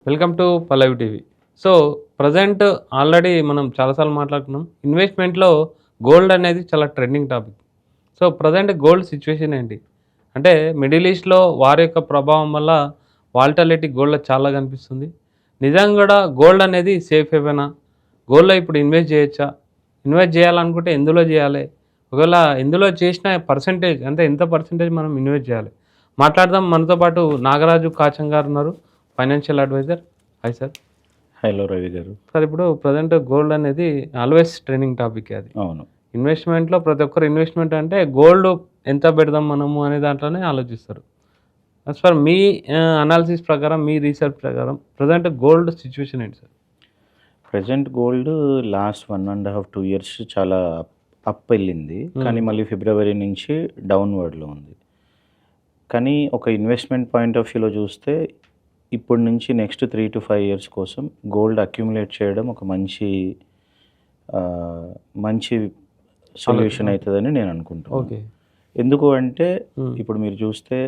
Welcome to Pallavi TV. So, present already మనం చాలాసార్లు మాట్లాడుకున్నాం. ఇన్వెస్ట్‌మెంట్‌లో గోల్డ్ అనేది చాలా trending topic. So, present gold situation ఏంటి? అంటే మిడిల్ ఈస్ట్‌లో వార్ యొక్క ప్రభావం వల్ల వాలటాలిటీ గోల్డ్‌లో చాలా కనిపిస్తుంది. నిజంగా కూడా గోల్డ్ అనేది సేఫ్ హేవెనా? గోల్డ్‌లో ఇప్పుడు ఇన్వెస్ట్ చేయొచ్చా? ఇన్వెస్ట్ చేయాలనుకుంటే ఎందులో చేయాలి? ఒకవేళ ఎందులో చేసిన పర్సెంటేజ్ అంటే ఎంత పర్సెంటేజ్ మనం ఇన్వెస్ట్ చేయాలి? మాట్లాడదాం. మనతో పాటు నాగరాజు కాచం గారు ఉన్నారు. Financial adviser. Hi sir. Hello Ravi garu. Sir, ఇప్పుడు ప్రజెంట్ గోల్డ్ అనేది ఆల్వేస్ ట్రెండింగ్ టాపిక్ అది. అవును. ఇన్వెస్ట్మెంట్‌లో ప్రతి ఒక్కరు ఇన్వెస్ట్మెంట్ అంటే గోల్డ్ ఎంత పెడదాం మనము అనే దాంట్లోనే ఆలోచిస్తారు. యాస్ ఫర్ మీ అనాలిసిస్ ప్రకారం, మీ రీసెర్చ్ ప్రకారం ప్రజెంట్ గోల్డ్ సిట్యుయేషన్ ఏంటి sir? Present gold last 1.5, 2 years చాలా అప్ వెళ్ళింది. కానీ మళ్ళీ ఫిబ్రవరి నుంచి డౌన్వర్డ్‌లో ఉంది. కానీ ఒక ఇన్వెస్ట్మెంట్ పాయింట్ ఆఫ్ వ్యూలో చూస్తే ఇప్పటి నుంచి నెక్స్ట్ 3-5 ఇయర్స్ కోసం గోల్డ్ అక్యుములేట్ చేయడం ఒక మంచి సొల్యూషన్ అవుతుందని నేను అనుకుంటున్నాను. ఓకే. ఎందుకు అంటే ఇప్పుడు మీరు చూస్తే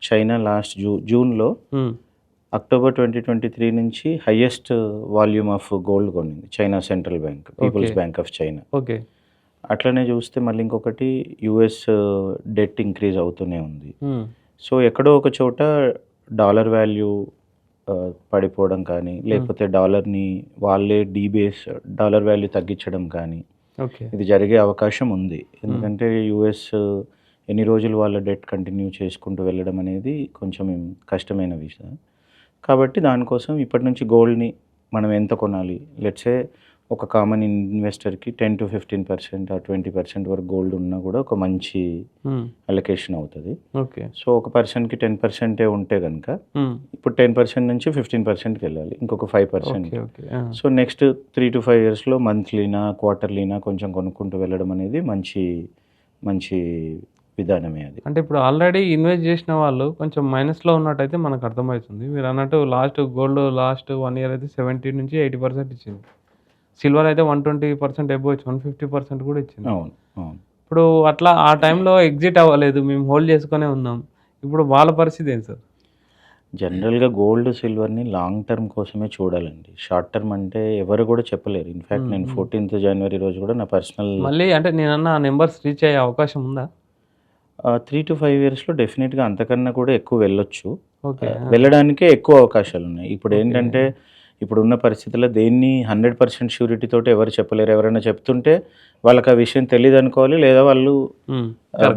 చైనా లాస్ట్ జూన్లో అక్టోబర్ 2023 నుంచి హైయెస్ట్ వాల్యూమ్ ఆఫ్ గోల్డ్ కొనింది China central bank, People's bank of China. Okay. అట్లనే చూస్తే మళ్ళీ ఇంకొకటి యుఎస్ డెట్ ఇంక్రీజ్ అవుతూనే ఉంది. సో ఎక్కడో ఒక చోట డాలర్ వాల్యూ పడిపోవడం కానీ, లేకపోతే డాలర్ని వాళ్ళే డీబేస్ డాలర్ వాల్యూ తగ్గించడం కానీ ఓకే. ఇది జరిగే అవకాశం ఉంది. ఎందుకంటే యుఎస్ ఎన్ని రోజులు వాళ్ళ డెట్ కంటిన్యూ చేసుకుంటూ వెళ్ళడం అనేది కొంచెం కష్టమైన విషయం. కాబట్టి దానికోసం ఇప్పటి నుంచి గోల్డ్ని మనం ఎంత కొనాలి, లెట్సే ఒక కామన్ ఇన్వెస్టర్కి 10-15% ఆర్ 20% వరకు గోల్డ్ ఉన్నా కూడా ఒక మంచి అలొకేషన్ అవుతుంది. ఓకే. సో ఒక పర్సన్కి 10% ఉంటే కనుక ఇప్పుడు 10% నుంచి 15%కి వెళ్ళాలి, ఇంకొక 5%. ఓకే. సో నెక్స్ట్ 3-5 ఇయర్స్లో మంత్లీనా క్వార్టర్లీనా కొంచెం కొనుక్కుంటూ వెళ్ళడం అనేది మంచి విధానమే అది. అంటే ఇప్పుడు ఆల్రెడీ ఇన్వెస్ట్ చేసిన వాళ్ళు కొంచెం మైనస్‌లో ఉన్నట్టయితే మనకు అర్థమవుతుంది. మీరు అన్నట్టు గోల్డ్ లాస్ట్ 1 ఇయర్ అయితే 70-80% ఇచ్చింది. సిల్వర్ అయితే 120% అబోవ్ ఇచ్చింది. 150% కూడా ఇచ్చింది. అవును. ఇప్పుడు అట్లా ఆ టైంలో ఎగ్జిట్ అవ్వలేదు. మేము హోల్డ్ చేసుకునే ఉన్నాం. ఇప్పుడు వాళ్ళ పరిస్థితి ఏంటి సార్? జనరల్గా గోల్డ్ సిల్వర్ని లాంగ్ టర్మ్ కోసమే చూడాలండి. షార్ట్ టర్మ్ అంటే ఎవరు కూడా చెప్పలేరు. ఇన్ఫ్యాక్ట్ నేను 14th జనవరి రోజు కూడా నా పర్సనల్ మళ్ళీ అంటే నేనన్న నంబర్స్ రీచ్ అయ్యే అవకాశం ఉందా? 3-5 ఇయర్స్లో డెఫినెట్గా అంతకన్నా కూడా ఎక్కువ వెళ్ళొచ్చు. ఓకే. వెళ్ళడానికే ఎక్కువ అవకాశాలు ఉన్నాయి. ఇప్పుడు ఏంటంటే ఇప్పుడున్న పరిస్థితుల్లో దేన్ని 100% ష్యూరిటీ తోటి ఎవరు చెప్పలేరు. ఎవరైనా చెప్తుంటే వాళ్ళకి ఆ విషయం తెలియదు అనుకోవాలి, లేదా వాళ్ళు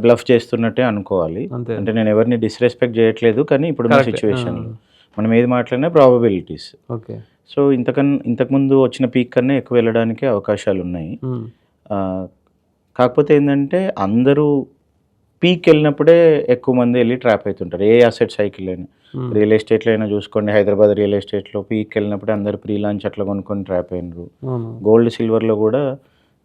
బ్లఫ్ చేస్తున్నట్టే అనుకోవాలి. అంటే నేను ఎవరిని డిస్రెస్పెక్ట్ చేయట్లేదు, కానీ ఇప్పుడున్న సిచ్యువేషన్లో మనం ఏది మాట్లాడినా ప్రాబబిలిటీస్. ఓకే. సో ఇంతకుముందు వచ్చిన పీక్ కన్నా ఎక్కువ వెళ్ళడానికి అవకాశాలు ఉన్నాయి. కాకపోతే ఏంటంటే అందరూ పీక్ వెళ్ళినప్పుడే ఎక్కువ మంది వెళ్ళి ట్రాప్ అవుతుంటారు. ఏ అసెట్ సైకిల్ అయినా, రియల్ ఎస్టేట్లో అయినా చూసుకోండి. హైదరాబాద్ రియల్ ఎస్టేట్లో పీక్ వెళ్ళినప్పుడు అందరు ప్రీ లాంచ్ అట్లా కొనుక్కొని ట్రాప్ అయినరు. గోల్డ్ సిల్వర్లో కూడా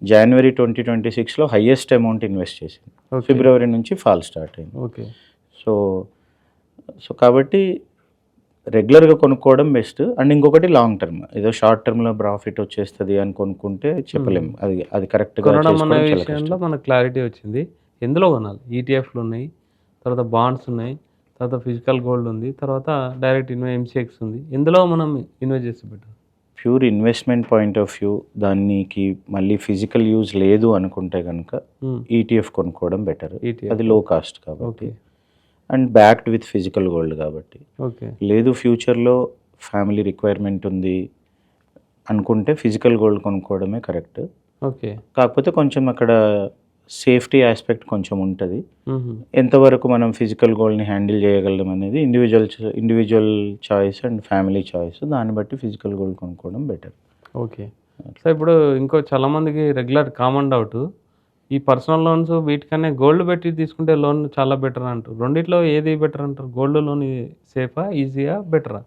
జనవరి 2026లో హైయెస్ట్ అమౌంట్ ఇన్వెస్ట్ చేసింది. ఫిబ్రవరి నుంచి ఫాల్ స్టార్ట్ అయింది. ఓకే. సో కాబట్టి రెగ్యులర్గా కొనుక్కోవడం బెస్ట్. అండ్ ఇంకొకటి లాంగ్ టర్మ్, ఏదో షార్ట్ టర్మ్లో ప్రాఫిట్ వచ్చేస్తుంది అని కొనుక్కుంటే చెప్పలేము. అది కరెక్ట్గా విషయంలో మనకు క్లారిటీ వచ్చింది. ఎందులో కొనాలి? ఈటీఎఫ్లు ఉన్నాయి, తర్వాత బాండ్స్ ఉన్నాయి, తర్వాత ఫిజికల్ గోల్డ్ ఉంది, తర్వాత డైరెక్ట్ ఎంసీఎక్స్ ఉంది. ఎందులో మనం ఇన్వెస్ట్ చేస్తే better? Pure investment point of view దానికి మళ్ళీ ఫిజికల్ యూజ్ లేదు అనుకుంటే కనుక ఈటీఎఫ్ కొనుక్కోవడం బెటర్. అది లో కాస్ట్ కాబట్టి and backed with physical gold కాబట్టి. ఓకే. లేదు ఫ్యూచర్లో ఫ్యామిలీ రిక్వైర్మెంట్ ఉంది అనుకుంటే ఫిజికల్ గోల్డ్ కొనుక్కోవడమే కరెక్ట్. ఓకే. కాకపోతే కొంచెం అక్కడ సేఫ్టీ ఆస్పెక్ట్ కొంచెం ఉంటుంది. ఎంతవరకు మనం ఫిజికల్ గోల్డ్ని హ్యాండిల్ చేయగలం అనేది individual choice and family choice. దాన్ని బట్టి ఫిజికల్ గోల్డ్ కొనుక్కోవడం బెటర్. ఓకే. సో ఇప్పుడు ఇంకో చాలామందికి రెగ్యులర్ కామన్ డౌట్, ఈ పర్సనల్ లోన్స్ వీటికన్నా గోల్డ్ పెట్టి తీసుకుంటే లోన్ చాలా బెటర్ అంటారు. రెండిట్లో ఏది బెటర్ అంటారు? గోల్డ్ లోన్ సేఫా, ఈజీయా, బెటరా?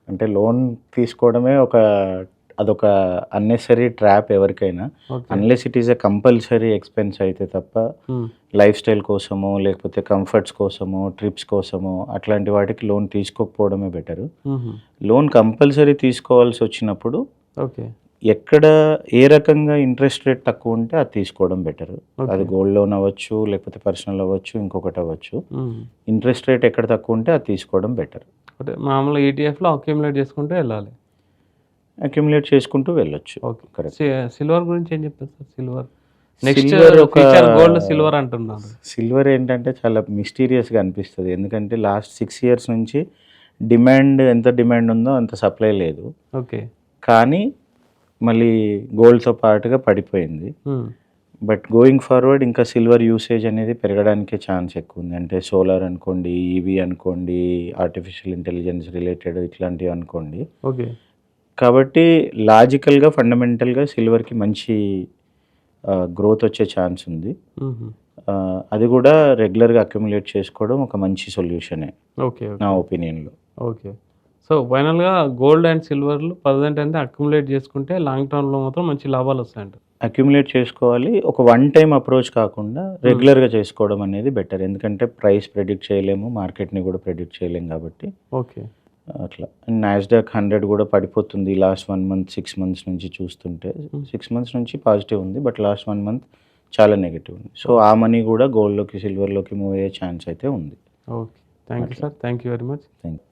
అంటే లోన్ తీసుకోవడమే అదొక అన్నెసరీ ట్రాప్ ఎవరికైనా, unless it is a compulsory expense అయితే తప్ప లైఫ్ స్టైల్ కోసమో, లేకపోతే కంఫర్ట్స్ కోసమో, ట్రిప్స్ కోసమో అట్లాంటి వాటికి లోన్ తీసుకోకపోవడమే బెటరు. లోన్ కంపల్సరీ తీసుకోవాల్సి వచ్చినప్పుడు ఎక్కడ ఏ రకంగా ఇంట్రెస్ట్ రేట్ తక్కువ ఉంటే అది తీసుకోవడం బెటర్. అది గోల్డ్ లోన్ అవ్వచ్చు, లేకపోతే పర్సనల్ అవ్వచ్చు, ఇంకొకటి అవ్వచ్చు. ఇంట్రెస్ట్ రేట్ ఎక్కడ తక్కువ ఉంటే అది తీసుకోవడం బెటర్. అంటే మామూలుగా ఈటీఎఫ్లో అక్యుములేట్ చేసుకుంటూ వెళ్ళాలి. అక్యుములేట్ చేసుకుంటూ వెళ్ళొచ్చు. ఓకే. కరెక్ట్. సిల్వర్ గురించి ఏం చెప్తారు sir? Silver next silver future gold silver అంటున్నారు. సిల్వర్ ఏంటంటే చాలా మిస్టీరియస్గా అనిపిస్తుంది. ఎందుకంటే లాస్ట్ 6 years నుంచి ఎంత డిమాండ్ ఉందో అంత సప్లై లేదు. ఓకే. కానీ మళ్ళీ గోల్డ్తో పాటుగా పడిపోయింది. బట్ గోయింగ్ ఫార్వర్డ్ ఇంకా సిల్వర్ యూసేజ్ అనేది పెరగడానికే ఛాన్స్ ఎక్కువ ఉంది. అంటే సోలార్ అనుకోండి, ఈవీ అనుకోండి, ఆర్టిఫిషియల్ ఇంటెలిజెన్స్ రిలేటెడ్ ఇట్లాంటివి అనుకోండి. ఓకే. కాబట్టి లాజికల్గా ఫండమెంటల్గా సిల్వర్కి మంచి గ్రోత్ వచ్చే ఛాన్స్ ఉంది. అది కూడా రెగ్యులర్గా అక్యుములేట్ చేసుకోవడం ఒక మంచి సొల్యూషనే ఓకే. నా ఒపీనియన్లో. ఓకే. సో ఫైనల్గా గోల్డ్ అండ్ సిల్వర్లు ప్రజెంట్ అయితే అక్యుములేట్ చేసుకుంటే లాంగ్ టర్మ్లో మాత్రం మంచి లాభాలు వస్తాయంట. అక్యుములేట్ చేసుకోవాలి. ఒక వన్ టైం అప్రోచ్ కాకుండా రెగ్యులర్గా చేసుకోవడం అనేది బెటర్. ఎందుకంటే ప్రైస్ ప్రెడిక్ట్ చేయలేము, మార్కెట్ని కూడా ప్రెడిక్ట్ చేయలేము కాబట్టి. ఓకే. అట్లా నాస్డాక్ 100 కూడా పడిపోతుంది లాస్ట్ 1 month 6 months నుంచి చూస్తుంటే. 6 months నుంచి పాజిటివ్ ఉంది, బట్ లాస్ట్ 1 month చాలా నెగిటివ్ ఉంది. సో ఆ మనీ కూడా గోల్డ్లోకి సిల్వర్లోకి మూవ్ అయ్యే ఛాన్స్ అయితే ఉంది. Okay. Thank you sir. Thank you very much. Thank you.